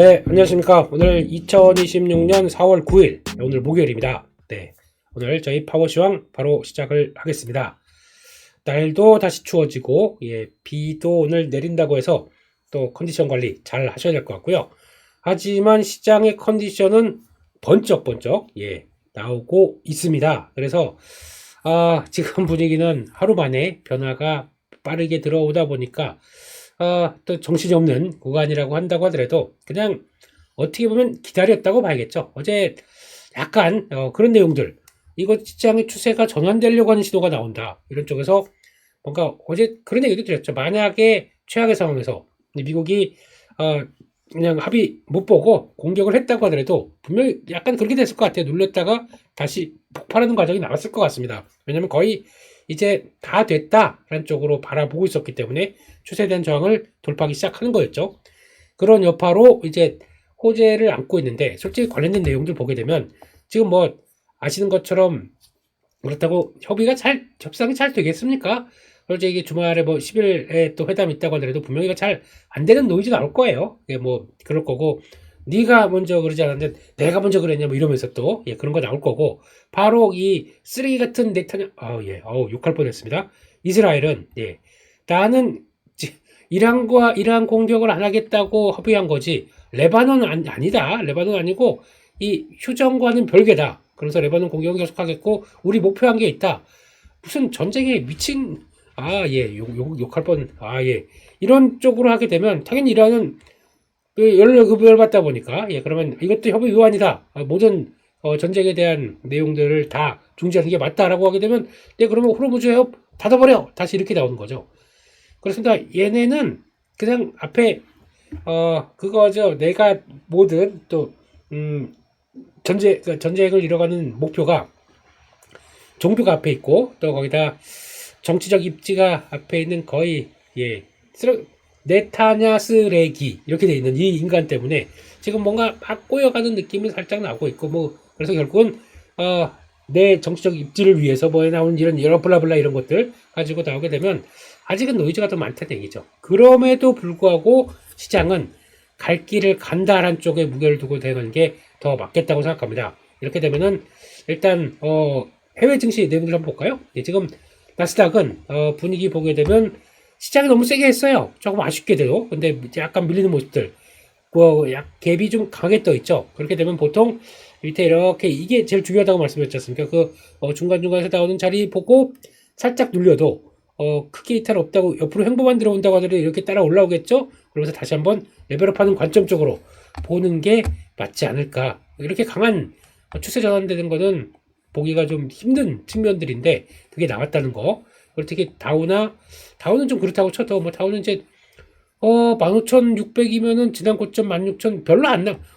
네, 안녕하십니까. 오늘 2026년 4월 9일, 오늘 목요일입니다. 네, 오늘 저희 파워시황 바로 시작을 하겠습니다. 날도 다시 추워지고, 비도 오늘 내린다고 해서 또 컨디션 관리 잘 하셔야 될 것 같고요. 하지만 시장의 컨디션은 번쩍번쩍, 나오고 있습니다. 그래서, 지금 분위기는 하루 만에 변화가 빠르게 들어오다 보니까, 또 정신이 없는 구간이라고 한다고 하더라도 그냥 어떻게 보면 기다렸다고 봐야겠죠. 어제 약간 그런 내용들, 이거 시장의 추세가 전환되려고 하는 시도가 나온다, 이런 쪽에서 뭔가 어제 그런 얘기도 드렸죠. 만약에 최악의 상황에서 미국이 그냥 합의 못 보고 공격을 했다고 하더라도 분명히 약간 그렇게 됐을 것 같아요. 눌렸다가 다시 폭발하는 과정이 나왔을 것 같습니다. 왜냐면 거의 이제 다 됐다라는 쪽으로 바라보고 있었기 때문에 추세에 대한 저항을 돌파하기 시작하는 거였죠. 그런 여파로 이제 호재를 안고 있는데, 솔직히 관련된 내용들 보게 되면 지금 뭐 아시는 것처럼 그렇다고 협상이 잘 되겠습니까? 솔직히 이게 주말에 뭐 10일에 또 회담이 있다고 하더라도 분명히 이거 잘 안 되는 노이즈 나올 거예요. 뭐 그럴 거고, 네가 먼저 그러지 않았는데 내가 먼저 그랬냐 뭐 이러면서 또 그런 거 나올 거고, 바로 이 쓰레기 같은 네타냐, 욕할 뻔했습니다. 이스라엘은 나는 이란 공격을 안 하겠다고 합의한 거지 레바논은 아니다. 레바논 아니고 이 휴전과는 별개다. 그래서 레바논 공격을 계속하겠고 우리 목표한 게 있다. 무슨 전쟁에 미친, 욕할 뻔, 이런 쪽으로 하게 되면 당연히 이란은 열받다 보니까, 그러면 이것도 협의 위반이다. 모든 전쟁에 대한 내용들을 다 중지하는 게 맞다라고 하게 되면, 그러면 호르무즈 해협 닫아버려. 다시 이렇게 나오는 거죠. 그렇습니다. 얘네는 그냥 앞에 그거죠. 내가 뭐든 또 전쟁을 이뤄가는 목표가 종교가 앞에 있고, 또 거기다 정치적 입지가 앞에 있는 거의 네타냐 쓰레기 이렇게 돼 있는 이 인간 때문에 지금 뭔가 막 꼬여가는 느낌이 살짝 나고 있고, 뭐 그래서 결국은 내 정치적 입지를 위해서 뭐에 나오는 이런 여러 블라블라 이런 것들 가지고 나오게 되면 아직은 노이즈가 더 많다는 얘기죠. 그럼에도 불구하고 시장은 갈 길을 간다라는 쪽에 무게를 두고 되는 게 더 맞겠다고 생각합니다. 이렇게 되면은 일단 해외 증시 내용들 한번 볼까요? 지금 나스닥은 분위기 보게 되면 시장이 너무 세게 했어요. 조금 아쉽게도. 근데 약간 밀리는 모습들, 갭이 좀 강하게 떠 있죠. 그렇게 되면 보통 밑에 이렇게, 이게 제일 중요하다고 말씀드렸지 않습니까? 중간중간에서 나오는 자리 보고 살짝 눌려도 크게 이탈 없다고, 옆으로 횡보만 들어온다고 하더라도 이렇게 따라 올라오겠죠? 그러면서 다시 한번 레벨업하는 관점 쪽으로 보는 게 맞지 않을까. 이렇게 강한 추세 전환되는 거는 보기가 좀 힘든 측면들인데 그게 나왔다는 거. 그리고 특히 다우는 좀 그렇다고 쳐도, 뭐 다우는 이제 15,600이면은 지난 고점 16,000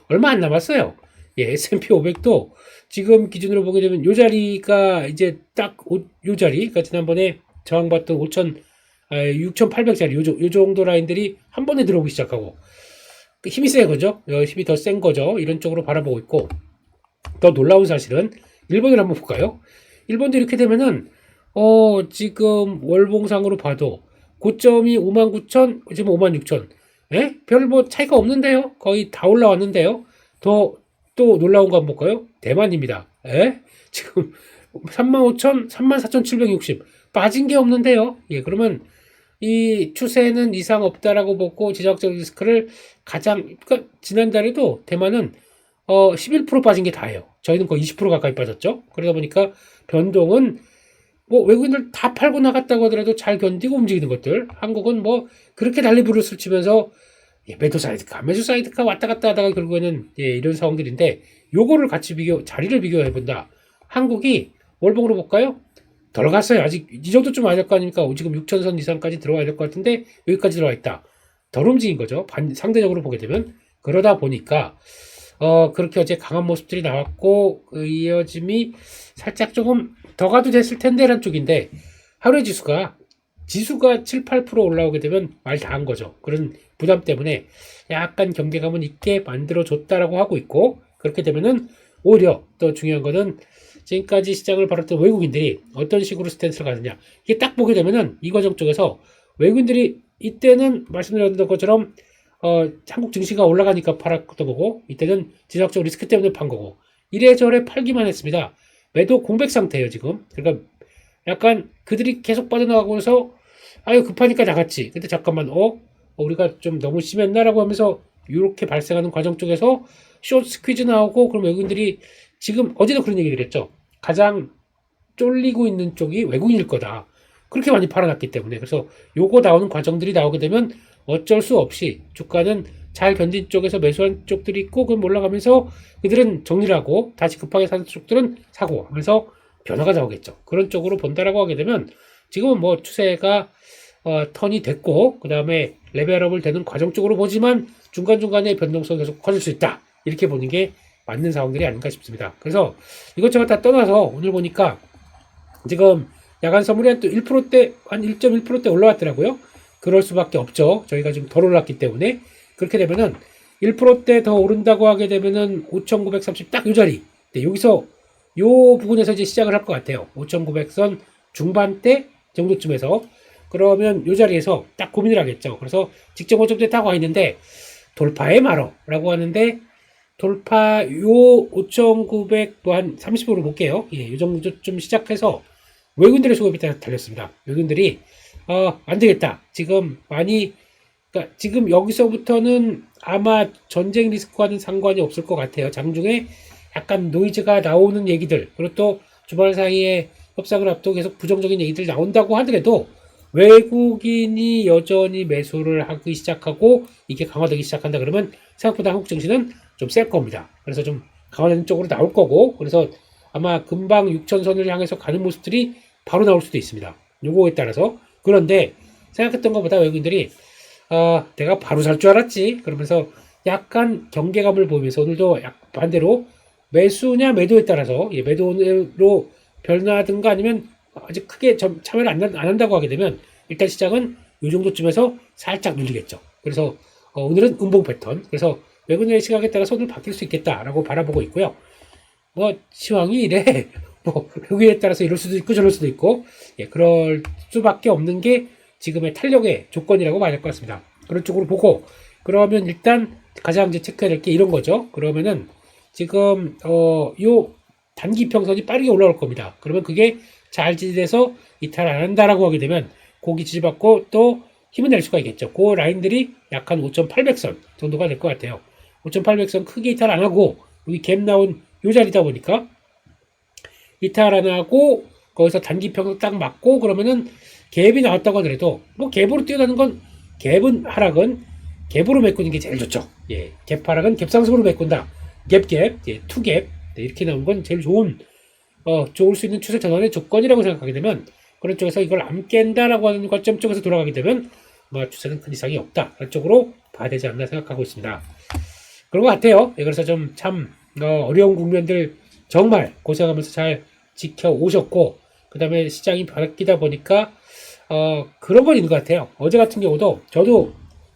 얼마 안 남았어요. S&P 500도 지금 기준으로 보게 되면 요 자리가 이제 딱 요 자리, 그러니까 지난번에 저항받던 6,800짜리 요 정도 라인들이 한 번에 들어오기 시작하고, 힘이 센 거죠. 힘이 더 센 거죠. 이런 쪽으로 바라보고 있고, 더 놀라운 사실은 일본을 한번 볼까요? 일본도 이렇게 되면은 지금 월봉상으로 봐도 고점이 59,000, 지금 56,000. 별 뭐 차이가 없는데요. 거의 다 올라왔는데요. 또 놀라운 거 한번 볼까요? 대만입니다. 지금 35,000, 34,760. 빠진 게 없는데요. 그러면 이 추세는 이상 없다라고 보고 지정학적 리스크를 그러니까 지난달에도 대만은 11% 빠진 게 다예요. 저희는 거의 20% 가까이 빠졌죠. 그러다 보니까 변동은 뭐 외국인들 다 팔고 나갔다고 하더라도 잘 견디고 움직이는 것들, 한국은 뭐 그렇게 난리부르스를 치면서 매도 사이드카 왔다 갔다 하다가 결국에는 이런 상황들인데, 요거를 같이 자리를 비교해 본다. 한국이 월봉으로 볼까요? 덜 갔어요. 아직 이 정도쯤 와야 될 거 아닙니까? 지금 6천선 이상까지 들어와야 될 것 같은데 여기까지 들어와 있다. 덜 움직인 거죠. 상대적으로 보게 되면. 그러다 보니까 그렇게 어제 강한 모습들이 나왔고, 그 이어짐이 살짝 조금 더 가도 됐을 텐데라는 쪽인데, 하루의 지수가 7, 8% 올라오게 되면 말 다 한 거죠. 그런 부담 때문에 약간 경계감은 있게 만들어줬다라고 하고 있고, 그렇게 되면은 오히려 더 중요한 거는 지금까지 시장을 바랐던 외국인들이 어떤 식으로 스탠스를 가느냐. 이게 딱 보게 되면은 이 과정 쪽에서 외국인들이 이때는 말씀드렸던 것처럼 한국 증시가 올라가니까 팔았던 거고, 이때는 지정학적 리스크 때문에 판 거고, 이래저래 팔기만 했습니다. 매도 공백 상태예요, 지금. 그러니까 약간 그들이 계속 빠져나가고서 아유 급하니까 나갔지. 근데 잠깐만 우리가 좀 너무 심했나라고 하면서 이렇게 발생하는 과정 쪽에서 숏 스퀴즈 나오고, 그럼 외국인들이 지금 어제도 그런 얘기를 했죠. 가장 쫄리고 있는 쪽이 외국인일 거다. 그렇게 많이 팔아놨기 때문에. 그래서 요거 나오는 과정들이 나오게 되면 어쩔 수 없이 주가는 잘 견딘 쪽에서 매수한 쪽들이 있고, 그럼 올라가면서 그들은 정리를 하고 다시 급하게 사는 쪽들은 사고 하면서 변화가 나오겠죠. 그런 쪽으로 본다라고 하게 되면 지금은 뭐 추세가 턴이 됐고, 그 다음에 레벨업을 되는 과정 쪽으로 보지만 중간중간에 변동성이 계속 커질 수 있다. 이렇게 보는 게 맞는 상황들이 아닌가 싶습니다. 그래서 이것저것 다 떠나서 오늘 보니까 지금 야간 선물이 한 또 1%대, 한 1.1%대 올라왔더라고요. 그럴 수밖에 없죠. 저희가 좀 덜 올랐기 때문에. 그렇게 되면은 1%대 더 오른다고 하게 되면은 5,930 딱 요 자리. 네, 여기서 요 부분에서 이제 시작을 할 것 같아요. 5,900선 중반대 정도쯤에서. 그러면 요 자리에서 딱 고민을 하겠죠. 그래서 직전 고점대 딱 와 있는데 돌파에 말어라고 하는데, 돌파 요 5,900 뭐 한 30으로 볼게요. 예, 요 정도쯤 시작해서 외국인들의 수급이 달렸습니다. 외국인들이 안 되겠다. 지금 많이, 그러니까 지금 여기서부터는 아마 전쟁 리스크와는 상관이 없을 것 같아요. 장중에 약간 노이즈가 나오는 얘기들, 그리고 또 주말 사이에 협상을 앞두고 계속 부정적인 얘기들 나온다고 하더라도 외국인이 여전히 매수를 하기 시작하고 이게 강화되기 시작한다 그러면 생각보다 한국 증시는 좀 셀 겁니다. 그래서 좀 강화되는 쪽으로 나올 거고, 그래서 아마 금방 6천선을 향해서 가는 모습들이 바로 나올 수도 있습니다. 요거에 따라서. 그런데 생각했던 것보다 외국인들이 내가 바로 살 줄 알았지 그러면서 약간 경계감을 보이면서 오늘도 반대로 매수냐 매도에 따라서 매도로 변화하든가 아니면 아직 크게 참여를 안 한다고 하게 되면 일단 시장은 이 정도쯤에서 살짝 눌리겠죠. 그래서 오늘은 음봉 패턴, 그래서 외국인의 시각에 따라서 오늘 바뀔 수 있겠다라고 바라보고 있고요. 뭐 시황이 이래 뭐 여기에 따라서 이럴 수도 있고 저럴 수도 있고, 그럴 수밖에 없는 게 지금의 탄력의 조건이라고 말할 것 같습니다. 그런 쪽으로 보고, 그러면 일단 가장 이제 체크해야 될 게 이런 거죠. 그러면은 지금 요 단기 평선이 빠르게 올라올 겁니다. 그러면 그게 잘 지지돼서 이탈 안 한다라고 하게 되면 고기 지지받고 또 힘을 낼 수가 있겠죠. 그 라인들이 약 한 5,800선 정도가 될 것 같아요. 5,800선 크게 이탈 안 하고 여기 갭 나온 요 자리다 보니까 이탈 안 하고 거기서 단기 평선 딱 맞고, 그러면은 갭이 나왔다고 하더라도 뭐 갭으로 뛰어나는 건, 갭은 하락은 갭으로 메꾸는 게 제일 좋죠. 갭 하락은 갭 상승으로 메꾼다. 갭, 투갭, 이렇게 나온 건 제일 좋을 수 있는 추세 전환의 조건이라고 생각하게 되면, 그런 쪽에서 이걸 안 깬다라고 하는 관점 쪽에서 돌아가게 되면 뭐 추세는 큰 이상이 없다. 그런 쪽으로 봐야 되지 않나 생각하고 있습니다. 그런 것 같아요. 그래서 좀 참 어려운 국면들 정말 고생하면서 잘 지켜오셨고, 그 다음에 시장이 바뀌다 보니까 그런 건 있는 것 같아요. 어제 같은 경우도 저도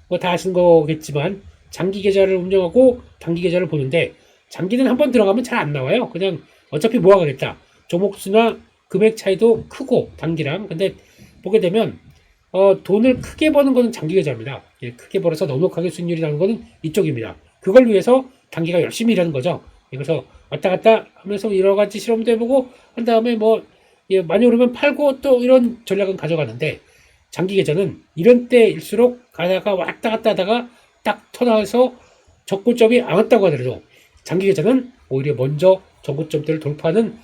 뭐 다 아시는 거겠지만 장기 계좌를 운영하고 단기 계좌를 보는데, 장기는 한번 들어가면 잘 안 나와요. 그냥 어차피 모아가겠다. 종목수나 금액 차이도 크고 단기랑. 근데 보게 되면 돈을 크게 버는 거는 장기 계좌입니다. 크게 벌어서 넉넉하게 수익률이 나는 거는 이쪽입니다. 그걸 위해서 단기가 열심히 일하는 거죠. 그래서 왔다 갔다 하면서 여러 가지 실험도 해보고 한 다음에 많이 오르면 팔고 또 이런 전략은 가져가는데, 장기 계좌는 이런 때일수록 가다가 왔다 갔다 하다가 딱 터나서 적고점이 안 왔다고 하더라도 장기 계좌는 오히려 먼저 적고점대를 돌파하는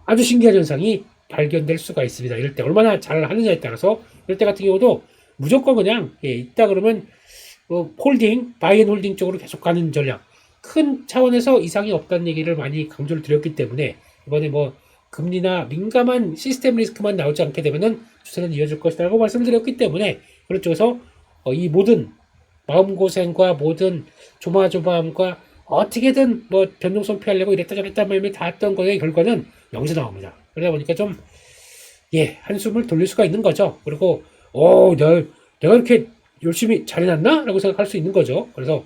아주 신기한 현상이 발견될 수가 있습니다. 이럴 때 얼마나 잘 하느냐에 따라서, 이럴 때 같은 경우도 무조건 그냥 있다 그러면 홀딩, 바이앤홀딩 쪽으로 계속 가는 전략, 큰 차원에서 이상이 없다는 얘기를 많이 강조를 드렸기 때문에, 이번에 금리나 민감한 시스템 리스크만 나오지 않게 되면은 추세는 이어질 것이라고 말씀드렸기 때문에, 그런 쪽에서 이 모든 마음고생과 모든 조마조마함과 어떻게든 변동성 피하려고 이랬다 저랬다 말며 다 했던 거의 결과는 여기서 나옵니다. 그러다 보니까 좀 한숨을 돌릴 수가 있는 거죠. 그리고 내가 이렇게 열심히 잘해놨나? 라고 생각할 수 있는 거죠. 그래서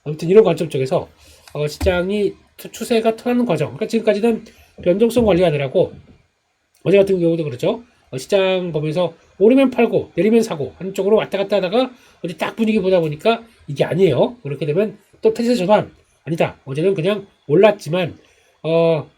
아무튼 이런 관점 쪽에서 시장이 추세가 터나는 과정, 그러니까 지금까지는 변동성 관리하느라고, 어제 같은 경우도 그렇죠. 시장 보면서 오르면 팔고 내리면 사고 하는 쪽으로 왔다 갔다 하다가 어디 딱 분위기 보다 보니까 이게 아니에요. 그렇게 되면 또 태세 전환. 아니다. 어제는 그냥 올랐지만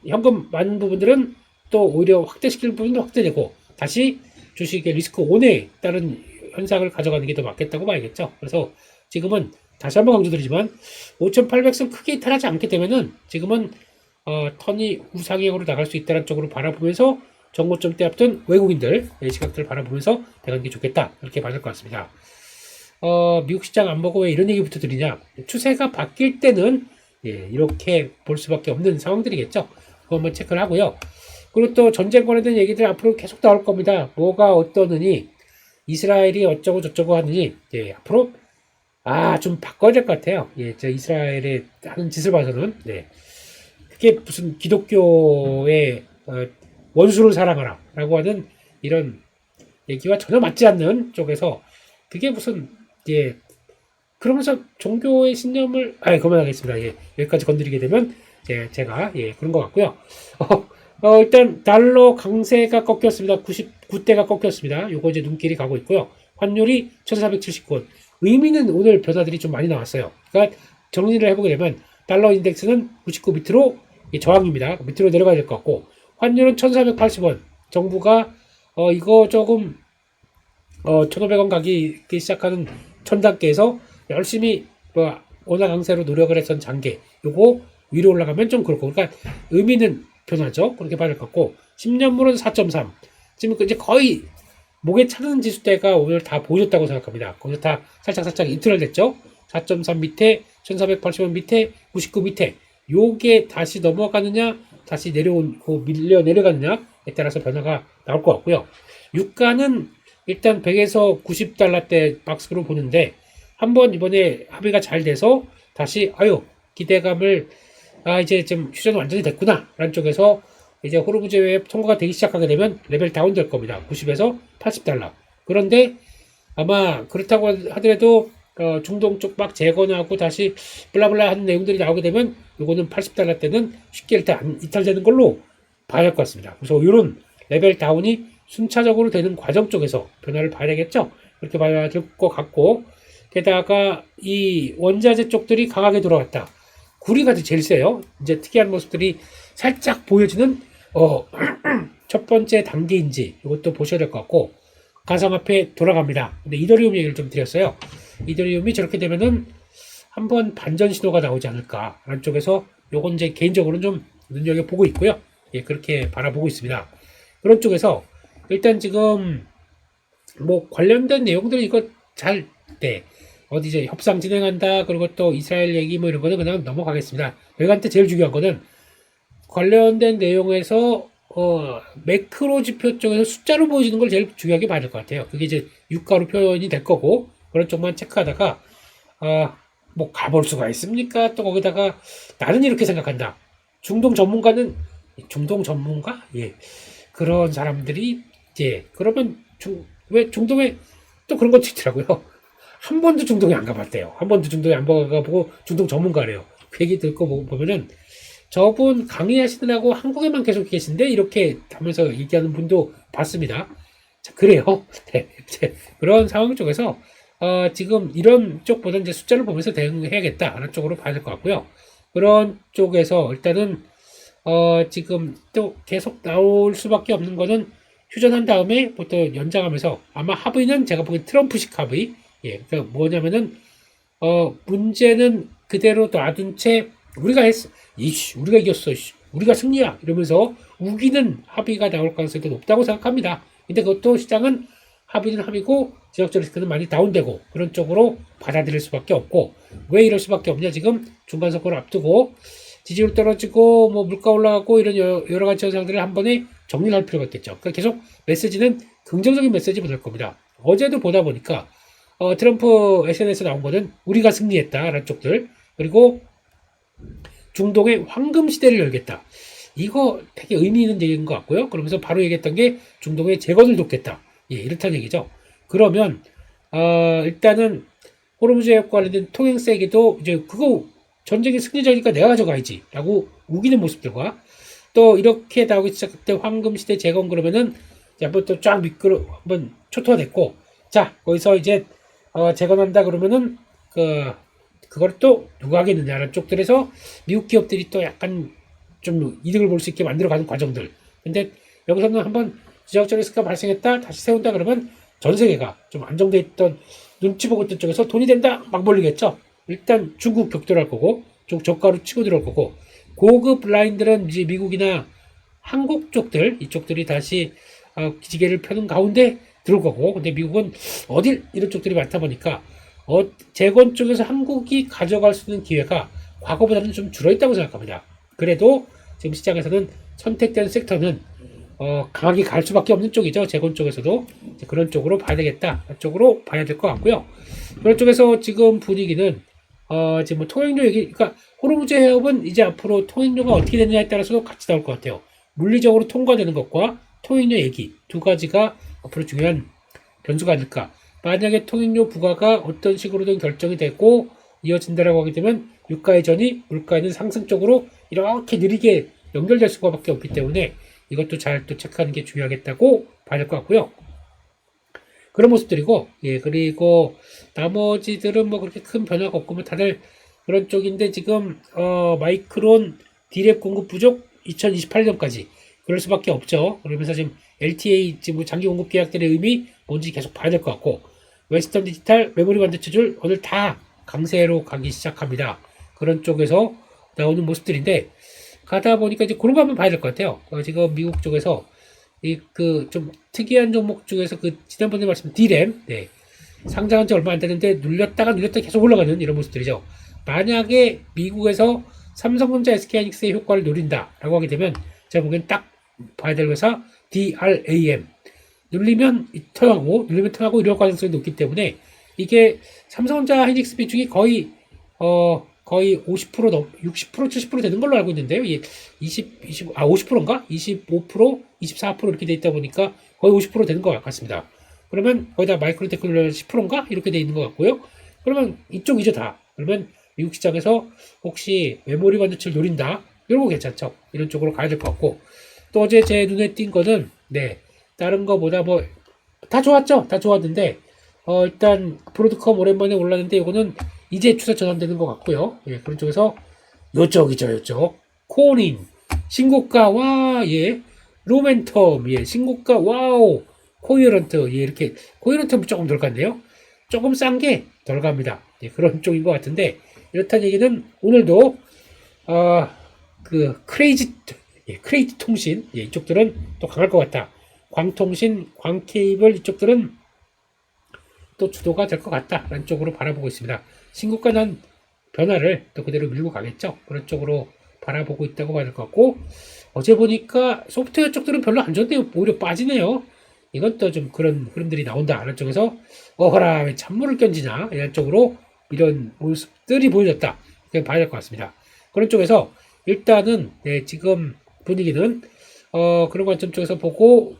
현금 많은 부분들은 또 오히려 확대시킬 부분도 확대되고 다시 주식의 리스크 온에 따른 현상을 가져가는 게 더 맞겠다고 봐야겠죠. 그래서 지금은 다시 한번 강조드리지만 5,800선 크게 이탈하지 않게 되면은 지금은 턴이 우상향으로 나갈 수 있다는 쪽으로 바라보면서 정고점대 앞둔 외국인들 시각들을 바라보면서 대가는 게 좋겠다 이렇게 봐야 될 것 같습니다. 미국 시장 안 보고 왜 이런 얘기부터 드리냐? 추세가 바뀔 때는 이렇게 볼 수밖에 없는 상황들이겠죠. 그거 한번 체크를 하고요. 그리고 또 전쟁 관련된 얘기들 앞으로 계속 나올 겁니다. 뭐가 어떠느니 이스라엘이 어쩌고 저쩌고 하느니 앞으로 좀 바꿔야 될 것 같아요. 저 이스라엘의 하는 짓을 봐서는 그게 무슨 기독교의 원수를 사랑하라 라고 하는 이런 얘기와 전혀 맞지 않는 쪽에서 그게 무슨 그러면서 종교의 신념을 그만하겠습니다. 여기까지 건드리게 되면 제가 그런 것 같고요. 일단 달러 강세가 꺾였습니다. 99대가 꺾였습니다. 요거 이제 눈길이 가고 있고요. 환율이 1479원. 의미는 오늘 변화들이 좀 많이 나왔어요. 그러니까 정리를 해보게 되면 달러 인덱스는 99 밑으로 저항입니다. 밑으로 내려가야 될 것 같고 환율은 1480원. 정부가 이거 조금 1,500원 가기 시작하는 천 단계에서 열심히 원화 강세로 노력을 했던 장계 요거 위로 올라가면 좀 그렇고 그러니까 의미는 변하죠. 그렇게 봐야 될 것 같고 10년물은 4.3 지금 이제 거의 목에 차는 지수대가 오늘 다 보여줬다고 생각합니다. 거기서 다 살짝 이틀을 됐죠. 4.3 밑에 1480원 밑에 99 밑에 요게 다시 넘어가느냐 다시 밀려 내려가느냐에 따라서 변화가 나올 것 같고요. 유가는 일단 100에서 90달러대 박스로 보는데 한번 이번에 합의가 잘 돼서 다시 기대감을 이제 좀 휴전 완전히 됐구나 라는 쪽에서 이제 호르무즈 제외 통과가 되기 시작하게 되면 레벨 다운 될 겁니다. 90에서 80달러. 그런데 아마 그렇다고 하더라도 중동 쪽 막 재건하고 다시 블라블라 하는 내용들이 나오게 되면 요거는 80달러 때는 쉽게 일단 이탈되는 걸로 봐야 할 것 같습니다. 그래서 이런 레벨 다운이 순차적으로 되는 과정 쪽에서 변화를 봐야 되겠죠. 그렇게 봐야 될 것 같고 게다가 이 원자재 쪽들이 강하게 돌아왔다. 구리가 제일 세요. 이제 특이한 모습들이 살짝 보여지는 첫 번째 단계인지 이것도 보셔야 될 것 같고 가상화폐 돌아갑니다. 근데 이더리움 얘기를 좀 드렸어요. 이더리움이 저렇게 되면은 한번 반전 신호가 나오지 않을까라는 쪽에서 요건 이제 개인적으로는 좀 눈여겨보고 있고요. 그렇게 바라보고 있습니다. 그런 쪽에서 일단 지금 뭐 관련된 내용들은 이거 잘 어디 이제 협상 진행한다 그리고 또 이스라엘 얘기 뭐 이런 거는 그냥 넘어가겠습니다. 여기한테 제일 중요한 거는 관련된 내용에서 매크로 지표 쪽에서 숫자로 보여지는 걸 제일 중요하게 봐야 될 것 같아요. 그게 이제 유가로 표현이 될 거고 그런 쪽만 체크하다가 뭐 가볼 수가 있습니까? 또 거기다가 나는 이렇게 생각한다. 중동 전문가? 그런 사람들이 그러면 왜 중동에 또 그런 것도 있더라고요. 한 번도 중동에 안 가봤대요. 한 번도 중동에 안 가보고 중동 전문가래요. 그 얘기 듣고 보면은 저분 강의하시느라고 한국에만 계속 계신데 이렇게 하면서 얘기하는 분도 봤습니다. 자, 그래요. 그런 상황 쪽에서 지금 이런 쪽보다 이제 숫자를 보면서 대응해야겠다라는 쪽으로 봐야 될 것 같고요. 그런 쪽에서 일단은 지금 또 계속 나올 수밖에 없는 거는 휴전한 다음에 보통 연장하면서 아마 합의는 제가 보기엔 트럼프식 합의. 그러니까 뭐냐면은 문제는 그대로 놔둔 채 우리가 우리가 이겼어, 우리가 승리야 이러면서 우기는 합의가 나올 가능성이 높다고 생각합니다. 근데 그것도 시장은 합의는 합의고 지역적 리스크는 많이 다운되고 그런 쪽으로 받아들일 수밖에 없고 왜 이럴 수밖에 없냐 지금 중간 선거를 앞두고 지지율 떨어지고 뭐 물가 올라가고 이런 여러 가지 현상들을 한 번에 정리를 할 필요가 있겠죠. 그러니까 계속 메시지는 긍정적인 메시지 보낼 겁니다. 어제도 보다 보니까 트럼프 SNS에 나온 거는 우리가 승리했다라는 쪽들 그리고 중동의 황금 시대를 열겠다. 이거 되게 의미 있는 얘기인 것 같고요. 그러면서 바로 얘기했던 게 중동의 재건을 돕겠다. 이렇다는 얘기죠. 그러면 일단은 호르무즈 해협과 관련된 통행세 얘기도 이제 그거 전쟁의 승리자니까 내가 가져가야지 라고 우기는 모습들과 또 이렇게 나오기 시작할 때 황금 시대 재건 그러면은 한번 또 쫙 미끄러 한번 초토화됐고, 자 거기서 이제 재건한다 그러면은 그걸 또 누가 하겠느냐라는 쪽들에서 미국 기업들이 또 약간 좀 이득을 볼 수 있게 만들어가는 과정들. 근데 여기서는 한번 지정적 리스크가 발생했다 다시 세운다 그러면 전 세계가 좀 안정돼 있던 눈치 보고 있던 쪽에서 돈이 된다 막 몰리겠죠. 일단 중국 격돌할 거고 좀 저가로 치고 들어올 거고, 고급 라인들은 이제 미국이나 한국 쪽들 이쪽들이 다시 기지개를 펴는 가운데 들어올 거고, 근데 미국은 어딜 이런 쪽들이 많다 보니까 재건 쪽에서 한국이 가져갈 수 있는 기회가 과거보다는 좀 줄어있다고 생각합니다. 그래도 지금 시장에서는 선택된 섹터는 강하게 갈 수밖에 없는 쪽이죠. 재건 쪽에서도 그런 쪽으로 봐야 되겠다, 쪽으로 봐야 될 것 같고요. 그런 쪽에서 지금 분위기는 지금 뭐 통행료 얘기, 그러니까 호르무즈 해협은 이제 앞으로 통행료가 어떻게 되느냐에 따라서 같이 나올 것 같아요. 물리적으로 통과되는 것과 통행료 얘기 두 가지가 앞으로 중요한 변수가 아닐까. 만약에 통행료 부과가 어떤 식으로든 결정이 되고 이어진다라고 하게 되면 유가의 전이 물가에는 상승 쪽으로 이렇게 느리게 연결될 수밖에 없기 때문에 이것도 잘 또 체크하는 게 중요하겠다고 봐야 될 것 같고요. 그런 모습들이고, 예, 그리고 나머지들은 뭐 그렇게 큰 변화가 없고 뭐 다들 그런 쪽인데, 지금 마이크론 디랩 공급 부족 2028년까지 그럴 수밖에 없죠. 그러면서 지금 LTA 지금 장기 공급 계약들의 의미 뭔지 계속 봐야 될 것 같고, 웨스턴 디지털 메모리 반도체줄 오늘 다 강세로 가기 시작합니다. 그런 쪽에서 나오는 모습들인데, 가다 보니까 이제 그런 거 한번 봐야 될 것 같아요. 지금 미국 쪽에서 좀 특이한 종목 중에서 지난번에 말씀 D램, 네, 상장한 지 얼마 안 되는데 눌렸다가 계속 올라가는 이런 모습들이죠. 만약에 미국에서 삼성전자, SK하이닉스의 효과를 노린다라고 하게 되면 제가 보기엔 딱 봐야 될 회사 DRAM, 눌리면 턴하고 이럴 가능성이 높기 때문에 이게 삼성전자, 하이닉스 비중이 거의 50% 60% 70% 되는 걸로 알고 있는데요. 50%인가? 25%, 24% 이렇게 돼 있다 보니까 거의 50% 되는 것 같습니다. 그러면 거기다 마이크로 테크놀로지 10%인가? 이렇게 돼 있는 것 같고요. 그러면 이쪽이죠, 다. 그러면 미국 시장에서 혹시 메모리 반도체를 노린다, 이런 거 괜찮죠. 이런 쪽으로 가야 될 것 같고, 또 어제 제 눈에 띈 거는, 네, 다른 거보다 뭐 다 좋았죠. 다 좋았는데 일단 브로드컴 오랜만에 올랐는데 이거는 이제 추세 전환되는 것 같고요. 예, 그런 쪽에서 요쪽 코닌 신고가, 와, 예, 로멘텀, 예, 신고가, 와우, 코이런트, 예, 이렇게 코이런트는 조금 덜 갔네요. 조금 싼 게 덜 갑니다. 예, 그런 쪽인 것 같은데, 이렇다는 얘기는 오늘도 크레이지 통신, 예, 이쪽들은 또 강할 것 같다. 광통신, 광케이블 이쪽들은 또 주도가 될 것 같다라는 쪽으로 바라보고 있습니다. 신고가 난 변화를 또 그대로 밀고 가겠죠. 그런 쪽으로 바라보고 있다고 봐야 될 것 같고, 어제 보니까 소프트웨어 쪽들은 별로 안 좋네요. 오히려 빠지네요. 이건 또 좀 그런 흐름들이 나온다라는 쪽에서 어허라, 왜 찬물을 견지냐, 이런 쪽으로 이런 모습들이 보여졌다, 그냥 봐야 될 것 같습니다. 그런 쪽에서 일단은, 네, 지금 분위기는 그런 관점 쪽에서 보고,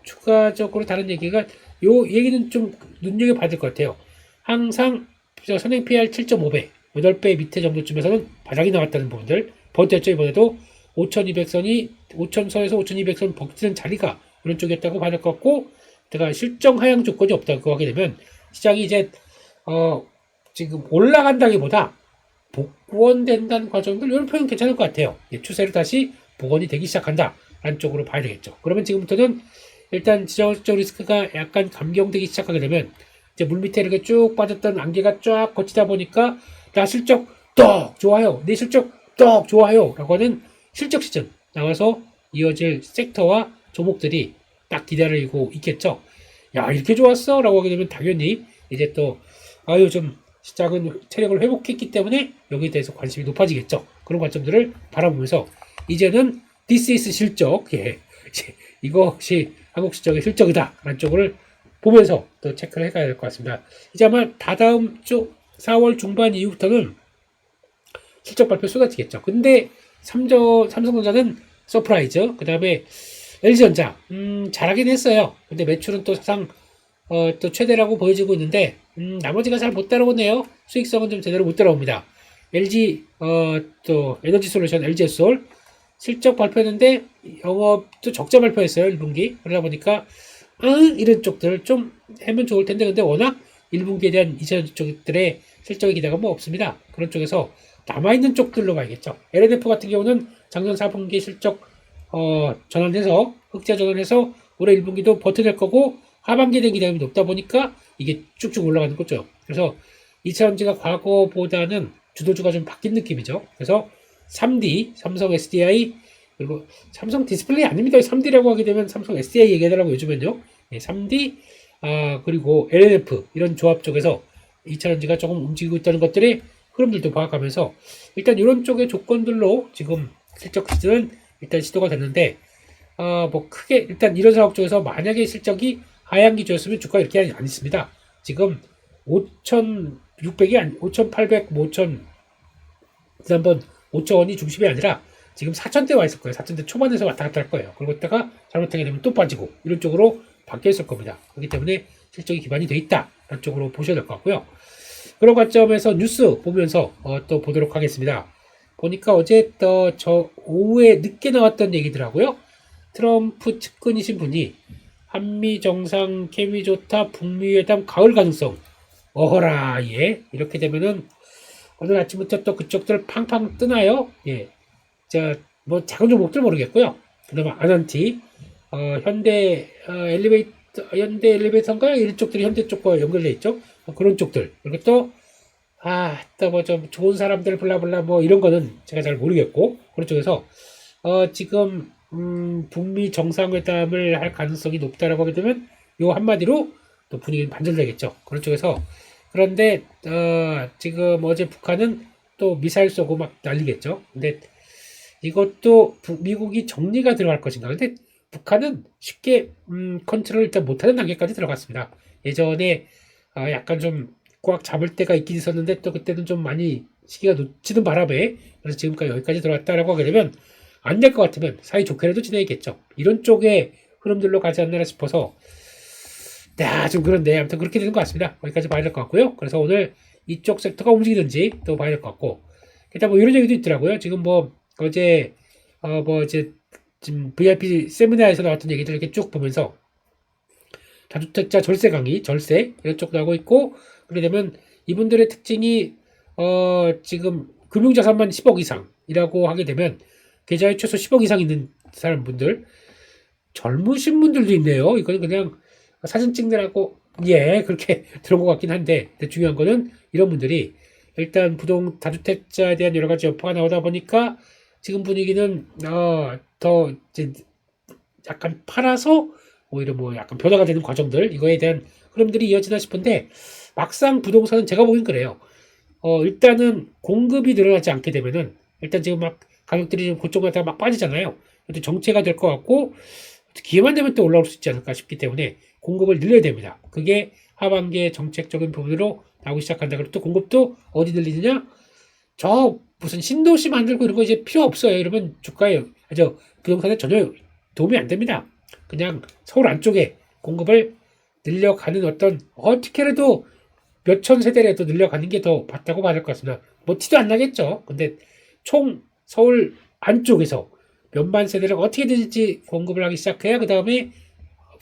추가적으로 다른 얘기가, 요 얘기는 좀 눈여겨봐야 될 것 같아요. 항상 선행 PR 7.5배, 8배 밑에 정도쯤에서는 바닥이 나왔다는 부분들 버텼죠. 이번에도 5200선이 5000선에서 5200선 버티는 자리가 그런 쪽이었다고 봐야 될 것 같고, 제가 실정 하향 조건이 없다고 하게 되면 시장이 이제 지금 올라간다기보다 복원된다는 과정들, 이런 표현 괜찮을 것 같아요. 추세로 다시 복원이 되기 시작한다 라는 쪽으로 봐야 되겠죠. 그러면 지금부터는 일단 지정학적 리스크가 약간 감경되기 시작하게 되면 이제 물 밑에 이렇게 쭉 빠졌던 안개가 쫙 거치다 보니까 나 실적 떡 좋아요, 내 실적 떡 좋아요 라고 하는 실적 시즌 나와서 이어질 섹터와 종목들이 딱 기다리고 있겠죠. 야, 이렇게 좋았어 라고 하게 되면 당연히 이제 또 좀 시장은 체력을 회복했기 때문에 여기에 대해서 관심이 높아지겠죠. 그런 관점들을 바라보면서 이제는 This is 실적, 예, 이것이 한국 시장의 실적이다 라는 쪽을 보면서 또 체크를 해가야 될 것 같습니다. 이제 아마 다다음 주 4월 중반 이후부터는 실적 발표 쏟아지겠죠. 근데 삼성전자는 서프라이즈, 그 다음에 LG전자 잘하긴 했어요. 근데 매출은 또 사상 또 최대라고 보여지고 있는데 나머지가 잘 못 따라오네요. 수익성은 좀 제대로 못 따라옵니다. LG 또 에너지 솔루션, LG에솔 실적 발표했는데 영업도 적자 발표했어요. 1분기. 그러다 보니까 이런 쪽들 좀 하면 좋을 텐데 근데 워낙 1분기에 대한 이전 쪽들의 실적의 기대가 뭐 없습니다. 그런 쪽에서 남아있는 쪽들로 봐야겠죠. LNF 같은 경우는 작년 4분기 실적 전환해서 흑자 전환해서 올해 1분기도 버텨낼 거고 하반기에 대한 기대감이 높다 보니까 이게 쭉쭉 올라가는 거죠. 그래서 이차전지가 과거보다는 주도주가 좀 바뀐 느낌이죠. 그래서 3D, 삼성 SDI, 그리고 삼성 디스플레이 아닙니다. 3D라고 하게 되면 삼성 SDI 얘기하더라고 요즘은요. 3D, 그리고 LNF 이런 조합 쪽에서 2차전지가 조금 움직이고 있다는 것들의 흐름들도 파악하면서 일단 이런 쪽의 조건들로 지금 실적 시즌은 일단 시도가 됐는데 뭐 크게 일단 이런 상황 쪽에서 만약에 실적이 하향 기조였으면 주가 이렇게 안 있습니다. 지금 5,600이 아니 5,800, 5,000 지난번 5,000원이 중심이 아니라 지금 4,000대 와 있을 거예요. 4,000대 초반에서 왔다 갔다 할 거예요. 그리고 있다가 잘못하게 되면 또 빠지고 이런 쪽으로 바뀌어 있을 겁니다. 그렇기 때문에 실적이 기반이 돼 있다. 라는 쪽으로 보셔야 될 것 같고요. 그런 관점에서 뉴스 보면서 또 보도록 하겠습니다. 보니까 어제 저 오후에 늦게 나왔던 얘기더라고요. 트럼프 측근이신 분이 한미 정상 케미 좋다 북미 회담 가을 가능성 어허라 예 이렇게 되면은 오늘 아침부터 또 그쪽들 팡팡 뜨나요? 예. 뭐 작은 종목들 모르겠고요. 그다음에 아난티, 현대 현대 엘리베이터인가요? 이런 쪽들이 현대 쪽과 연결돼 있죠. 그런 쪽들. 그리고 또 뭐 좀 좋은 사람들 블라블라 뭐 이런 거는 제가 잘 모르겠고 그런 쪽에서 지금 북미 정상회담을 할 가능성이 높다라고 하게 되면 요 한마디로 또 분위기는 반전되겠죠. 그런 쪽에서 그런데 지금 어제 북한은 또 미사일 쏘고 막 난리겠죠. 근데 이것도 미국이 정리가 들어갈 것인가. 근데 북한은 쉽게 컨트롤 일단 못하는 단계까지 들어갔습니다. 예전에 약간 좀 꽉 잡을 때가 있긴 있었는데 또 그때는 좀 많이 시기가 놓치는 바람에 그래서 지금까지 여기까지 들어왔다라고 하게 되면 안 될 것 같으면 사이좋게라도 지내야겠죠. 이런 쪽의 흐름들로 가지 않나 싶어서 좀 그런데 아무튼 그렇게 되는 것 같습니다. 거기까지 봐야 될 것 같고요. 그래서 오늘 이쪽 섹터가 움직이는지 또 봐야 될 것 같고 일단 뭐 이런 얘기도 있더라고요. 지금 뭐 어제 뭐 이제 지금 VIP 세미나에서 나왔던 얘기들 이렇게 쭉 보면서 다주택자 절세 강의, 절세 이런 쪽 나오고 있고 그러게 되면 이분들의 특징이 지금 금융자산만 10억 이상이라고 하게 되면 계좌에 최소 10억 이상 있는 사람분들 젊으신 분들도 있네요. 이거는 그냥 사진 찍느라고 그렇게 들은 것 같긴 한데 중요한 거는 이런 분들이 일단 부동 다주택자에 대한 여러 가지 여파가 나오다 보니까 지금 분위기는 더 이제 약간 팔아서 오히려 뭐 약간 변화가 되는 과정들 이거에 대한 흐름들이 이어지나 싶은데 막상 부동산은 제가 보기엔 그래요. 일단은 공급이 늘어나지 않게 되면은 일단 지금 막 가격들이 좀 그쪽으로 막 빠지잖아요. 근데 정체가 될 것 같고 기회만 되면 또 올라올 수 있지 않을까 싶기 때문에 공급을 늘려야 됩니다. 그게 하반기에 정책적인 부분으로 나오기 시작한다. 그리고 또 공급도 어디 늘리느냐? 저 무슨 신도시 만들고 이런 거 이제 필요 없어요. 이러면 주가에 부동산에 전혀 도움이 안 됩니다. 그냥 서울 안쪽에 공급을 늘려가는 어떻게라도 몇천 세대라도 늘려가는 게 더 맞다고 봐야 될 것 같습니다. 뭐 티도 안 나겠죠. 근데 총 서울 안쪽에서 몇만 세대를 어떻게든지 공급을 하기 시작해야 그 다음에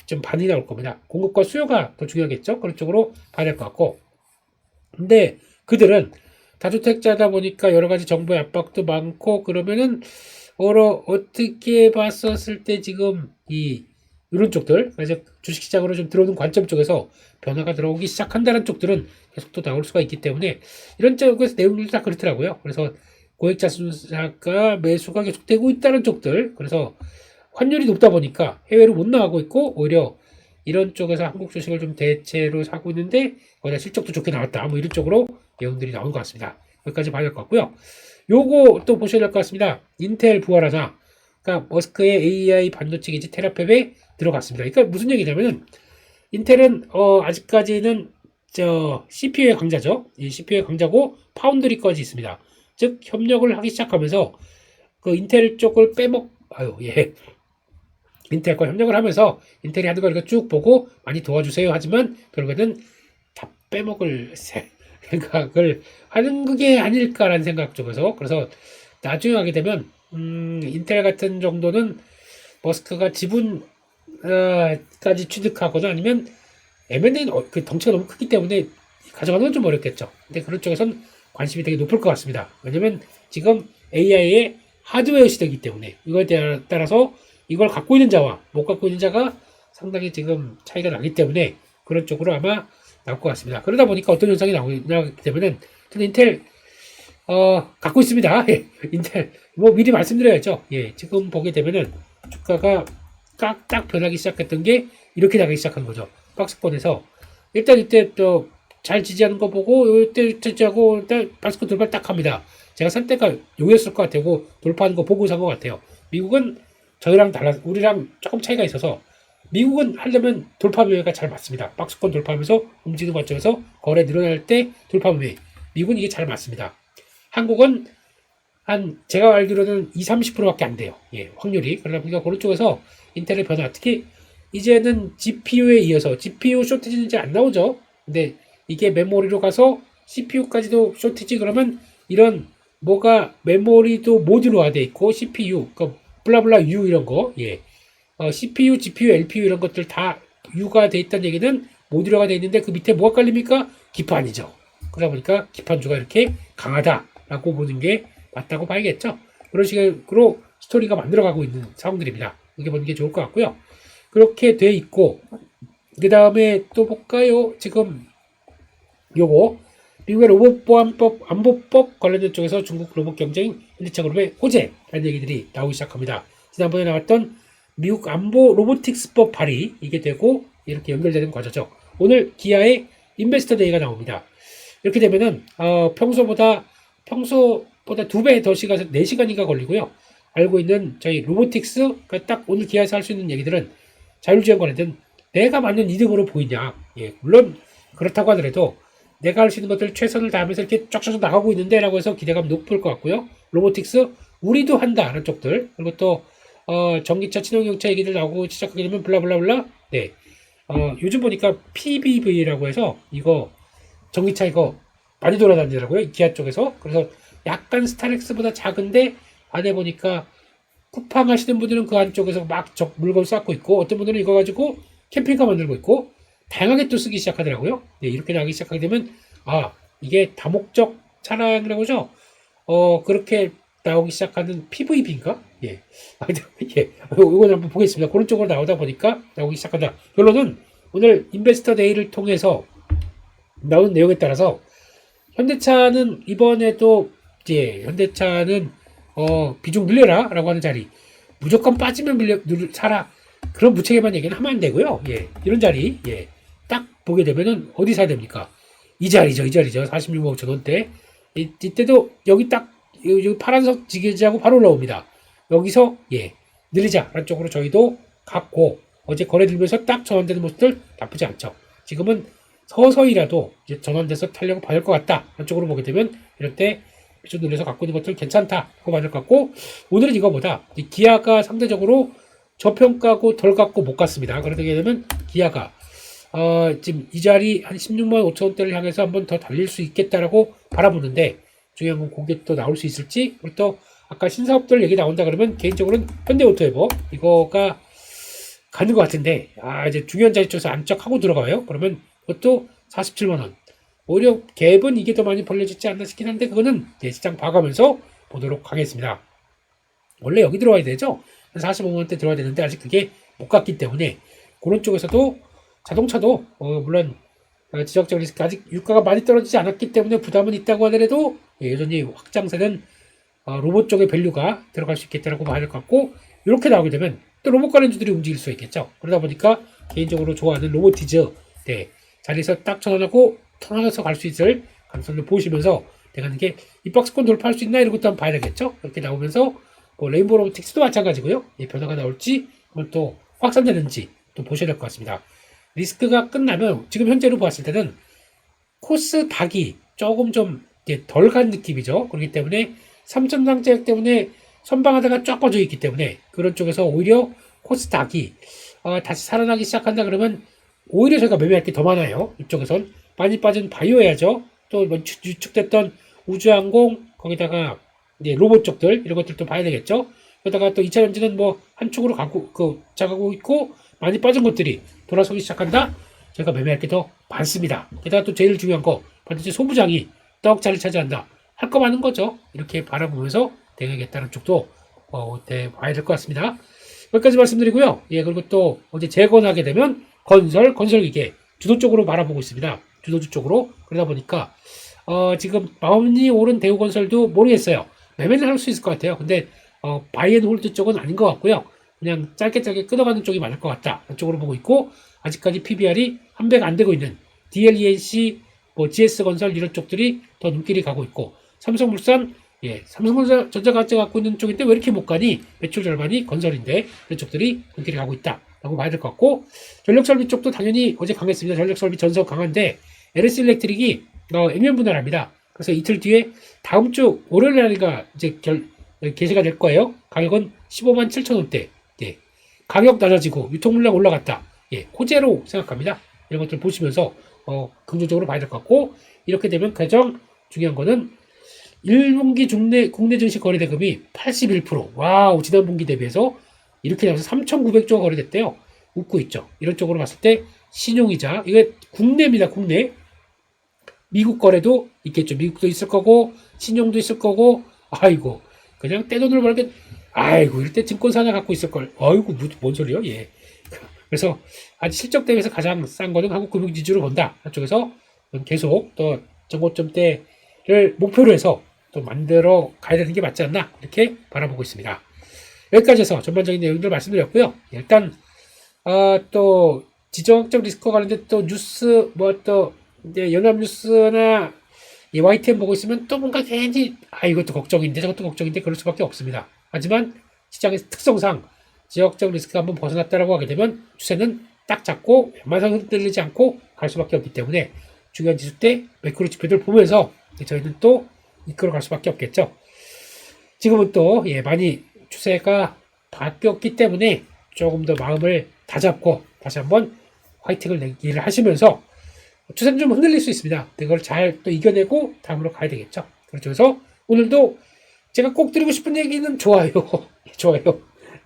좀 반이 나올 겁니다. 공급과 수요가 더 중요하겠죠. 그런 쪽으로 봐야 될 것 같고 근데 그들은 다주택자다 보니까 여러 가지 정부의 압박도 많고 그러면은 어떻게 봤었을 때 지금 이런 쪽들 그래서 주식시장으로 좀 들어오는 관점 쪽에서 변화가 들어오기 시작한다는 쪽들은 계속 또 나올 수가 있기 때문에 이런 쪽에서 내용들이 다 그렇더라고요. 그래서 고액자 순사가 매수가 계속되고 있다는 쪽들 그래서 환율이 높다 보니까 해외로 못 나가고 있고 오히려 이런 쪽에서 한국 주식을 좀 대체로 사고 있는데 거기다 실적도 좋게 나왔다 뭐 이런 쪽으로 내용들이 나온 것 같습니다. 여기까지 봐야 될 것 같고요. 요거 또 보셔야 될 것 같습니다. 인텔 부활하자. 그러니까 머스크의 AI 반도체 기지 테라팹에 들어갔습니다. 그러니까 무슨 얘기냐면은 인텔은 아직까지는 CPU의 강자죠. 이 CPU의 강자고 파운드리까지 있습니다. 즉 협력을 하기 시작하면서 그 인텔 쪽을 인텔과 협력을 하면서 인텔이 하는 걸 이렇게 쭉 보고 많이 도와주세요 하지만 결국에는 다 빼먹을 생각을 하는 게 아닐까라는 생각 쪽에서 그래서 나중에 하게 되면 인텔 같은 정도는 머스크가 지분까지 취득하거나 아니면 M&A 그 덩치가 너무 크기 때문에 가져가는 건 좀 어렵겠죠. 근데 그런 쪽에선 관심이 되게 높을 것 같습니다. 왜냐면 지금 AI의 하드웨어 시대이기 때문에 이거에 따라서 이걸 갖고 있는 자와 못 갖고 있는 자가 상당히 지금 차이가 나기 때문에 그런 쪽으로 아마 나올 것 같습니다. 그러다 보니까 어떤 현상이 나오게 되면은 저는 인텔 갖고 있습니다. 예, 인텔 뭐 미리 말씀드려야죠. 예, 지금 보게 되면은 주가가 딱 변하기 시작했던 게 이렇게 나가기 시작한 거죠. 박스권에서 일단 이때 또 잘 지지하는 거 보고 이때 지지하고 일단 박스권 돌파 딱 합니다. 제가 산 때가 요였을 것 같아요. 돌파하는 거 보고 산 것 같아요. 미국은 저희랑 우리랑 조금 차이가 있어서 미국은 하려면 돌파 매매가 잘 맞습니다. 박스권 돌파하면서 움직이는 관점에서 거래 늘어날 때 돌파 매매. 미국은 이게 잘 맞습니다. 한국은 제가 알기로는 20-30%밖에 안 돼요. 예, 확률이. 그러다 보니까 그런 쪽에서 인텔의 변화, 특히 이제는 GPU에 이어서 GPU 쇼티지는 이제 안 나오죠. 근데 이게 메모리로 가서 CPU까지도 쇼티지 그러면 이런 뭐가 메모리도 모듈화돼 있고 CPU, 그러니까 블라블라 U 이런 거, 예, CPU, GPU, LPU 이런 것들 다 U가 돼 있다는 얘기는 모듈화가 돼 있는데 그 밑에 뭐가 깔립니까? 기판이죠. 그러다 보니까 기판주가 이렇게 강하다라고 보는 게 맞다고 봐야겠죠. 그런 식으로 스토리가 만들어가고 있는 상황들입니다. 이렇게 보는 게 좋을 것 같고요. 그렇게 돼 있고 그 다음에 또 볼까요? 지금 요거 미국의 로봇보안법 안보법 관련된 쪽에서 중국 로봇 경쟁 현대차 그룹의 호재라는 얘기들이 나오기 시작합니다. 지난번에 나왔던 미국 안보 로보틱스법 발의 이게 되고 이렇게 연결되는 과정이죠. 오늘 기아의 인베스터 데이가 나옵니다. 이렇게 되면은 평소보다 2배 더 시간 4시간인가 걸리고요. 알고 있는 저희 로보틱스 그러니까 딱 오늘 기아에서 할 수 있는 얘기들은 자율주행 관련된 내가 맞는 이득으로 보이냐. 예, 물론 그렇다고 하더라도 내가 할 수 있는 것들 최선을 다하면서 이렇게 쫙쫙 나가고 있는데 라고 해서 기대감 높을 것 같고요. 로보틱스 우리도 한다 하는 쪽들 그리고 또 전기차 친환경차 얘기들 나오고 시작하게 되면 블라블라블라 네 요즘 보니까 PBV라고 해서 이거 전기차 이거 많이 돌아다니더라고요. 기아 쪽에서. 그래서 약간 스타렉스보다 작은데 안에 보니까 쿠팡 하시는 분들은 그 안쪽에서 막 물건 쌓고 있고 어떤 분들은 이거 가지고 캠핑카 만들고 있고 다양하게 또 쓰기 시작하더라고요. 네, 이렇게 나가기 시작하게 되면 이게 다목적 차량이라고 하죠. 그렇게 나오기 시작하는 PVB인가? 예. 예. 이건 한번 보겠습니다. 그런 쪽으로 나오다 보니까 나오기 시작한다. 결론은 오늘 인베스터 데이를 통해서 나온 내용에 따라서 현대차는 이번에도 이제 현대차는 비중 늘려라 라고 하는 자리 무조건 빠지면 사라 그런 무책임한 얘기는 하면 안 되고요. 예, 이런 자리 딱 보게 되면은 어디 사야 됩니까? 이 자리죠. 46만 5천 원대 이때도 여기 딱 여기 파란색 지게지하고 바로 올라옵니다. 여기서 늘리자 라는 쪽으로 저희도 갖고 어제 거래 들면서 딱 전환되는 모습들 나쁘지 않죠. 지금은 서서히라도 이제 전환돼서 타려고 봐야 할 것 같다. 한쪽으로 보게 되면 이럴 때 비중 늘려서 갖고 있는 것들 괜찮다. 그거 봐야 될 것 같고 오늘은 이거보다 기아가 상대적으로 저평가고 덜 갖고 못 갔습니다. 그러게 되면 기아가 지금 이 자리 한 16만 5천 원대를 향해서 한번 더 달릴 수 있겠다라고 바라보는데 중요한 건 그게 또 나올 수 있을지 그리고 또 아까 신사업들 얘기 나온다 그러면 개인적으로는 현대오토에버 이거가 가는 것 같은데 이제 중요한 자리 쪽에서 안짝하고 들어가요. 그러면 그것도 47만 원. 오히려 갭은 이게 더 많이 벌려지지 않나 싶긴 한데 그거는 시장 봐가면서 보도록 하겠습니다. 원래 여기 들어와야 되죠. 45만 원대 들어와야 되는데 아직 그게 못 갔기 때문에 그런 쪽에서도 자동차도 물론 지적적 리스크 아직 유가가 많이 떨어지지 않았기 때문에 부담은 있다고 하더라도 여전히 확장세는 로봇 쪽의 밸류가 들어갈 수 있겠다라고 봐야 될 것 같고 이렇게 나오게 되면 또 로봇 관련주들이 움직일 수 있겠죠. 그러다 보니까 개인적으로 좋아하는 로보티즈 자리에서 딱 전환하고 턴하면서 갈 수 있을 가능성을 보시면서 내가 이게 이 박스권 돌파할 수 있나 이런 것도 한번 봐야 되겠죠. 이렇게 나오면서 레인보우 로보틱스도 마찬가지고요. 변화가 나올지 그건 또 확산되는지 또 보셔야 될 것 같습니다. 리스크가 끝나면 지금 현재로 봤을 때는 코스 닥이 조금 좀 덜 간 느낌이죠. 그렇기 때문에 3천 장제약 때문에 선방하다가 쫙 꺼져 있기 때문에 그런 쪽에서 오히려 코스 닥이 다시 살아나기 시작한다 그러면 오히려 제가 매매할 게 더 많아요. 이쪽에선 많이 빠진 바이오 해야죠. 또 유축됐던 우주항공 거기다가 이제 로봇 쪽들 이런 것들도 봐야 되겠죠. 그러다가 또 2차 전지는 뭐 한쪽으로 가고 자가고 있고 많이 빠진 것들이 돌아서기 시작한다. 저희가 매매할 게 더 많습니다. 게다가 또 제일 중요한 거 반드시 소부장이 떡 자리를 차지한다. 할 거 많은 거죠. 이렇게 바라보면서 대응하겠다는 쪽도 봐야 될 것 같습니다. 여기까지 말씀드리고요. 예, 그리고 또 어제 재건하게 되면 건설기계 주도 쪽으로 바라보고 있습니다. 주도주 쪽으로. 그러다 보니까 지금 마음이 오른 대우건설도 모르겠어요. 매매는 할 수 있을 것 같아요. 근데 바이앤홀드 쪽은 아닌 것 같고요. 그냥 짧게 끊어가는 쪽이 맞을 것 같다. 그쪽으로 보고 있고 아직까지 PBR이 한 배가 안 되고 있는 DLENC, GS건설 이런 쪽들이 더 눈길이 가고 있고 삼성물산, 삼성전자가 갖고 있는 쪽인데 왜 이렇게 못 가니? 매출 절반이 건설인데 이런 쪽들이 눈길이 가고 있다라고 봐야 될 것 같고 전력설비 쪽도 당연히 어제 강했습니다. 전력설비 전석 강한데 LS일렉트릭이 액면분할합니다. 그래서 이틀 뒤에 다음 주 월요일 날인가 이제 게시가 될 거예요. 가격은 15만 7천 원대. 예. 가격 낮아지고 유통물량 올라갔다. 예. 호재로 생각합니다. 이런 것들 보시면서 긍정적으로 봐야 될 것 같고 이렇게 되면 가장 중요한 거는 1분기 국내 증시 거래 대금이 81%. 와우, 지난 분기 대비해서 이렇게 나와서 3,900조가 거래됐대요. 웃고 있죠. 이런 쪽으로 봤을 때 신용이자 이게 국내입니다. 국내. 미국 거래도 있겠죠. 미국도 있을 거고 신용도 있을 거고 아이고 그냥 떼돈을 벌게 아이고 이럴 때 증권사 하나 갖고 있을 걸. 아이고 뭔 소리요? 예. 그래서 아직 실적 대비해서 가장 싼 거는 한국금융지주로 본다. 한쪽에서 계속 또 정고점대를 목표로 해서 또 만들어 가야 되는 게 맞지 않나 이렇게 바라보고 있습니다. 여기까지 해서 전반적인 내용들 말씀드렸고요. 일단 또 지정학적 리스크와 관련된 또 뉴스 또 이제 연합뉴스나 이 YTN 보고 있으면 또 뭔가 괜히 이것도 걱정인데 저것도 걱정인데 그럴 수밖에 없습니다. 하지만 시장의 특성상 지역적 리스크가 한번 벗어났다라고 하게 되면 추세는 딱 잡고 웬만하면 흔들리지 않고 갈 수밖에 없기 때문에 중요한 지수 때 매크로 지표들 보면서 저희는 또 이끌어 갈 수밖에 없겠죠. 지금은 또 많이 추세가 바뀌었기 때문에 조금 더 마음을 다잡고 다시 한번 화이팅을 내기를 하시면서 추세는 좀 흔들릴 수 있습니다. 그걸 잘 또 이겨내고 다음으로 가야 되겠죠. 그래서 오늘도 제가 꼭 드리고 싶은 얘기는 좋아요. 좋아요.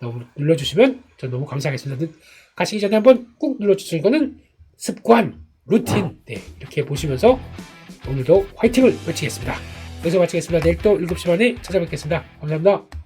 너무 눌러주시면 저 너무 감사하겠습니다. 가시기 전에 한번 꾹 눌러주시는 거는 습관, 루틴 이렇게 보시면서 오늘도 화이팅을 외치겠습니다. 여기서 마치겠습니다. 내일 또 7시 반에 찾아뵙겠습니다. 감사합니다.